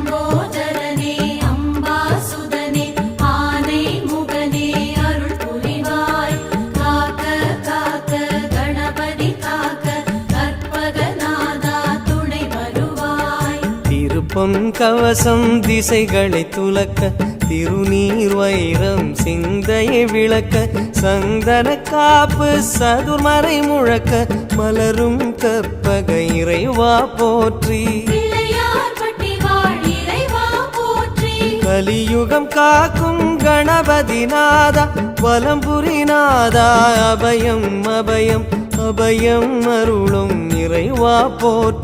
லம்போதரனே அம்பாசுதனே ஆனை முகனே அருள் புரிவாய் காக்க காக்க கணபதி காக்க கற்பகநாதா துணை வருவாய் திருப்பொன் கவசம் திசைகளை துலக்க திருநீர் வைரம் சிந்தையை விளக்க சந்தன காப்பு சதுர்மறை முழக்க மலரும் கற்பக இறைவா போற்றி கலியுகம் காக்கும் கணபதி நாதா வலம்புரி நாதா அபயம் அபயம் அபயம் அருளும் இறைவா போற்றி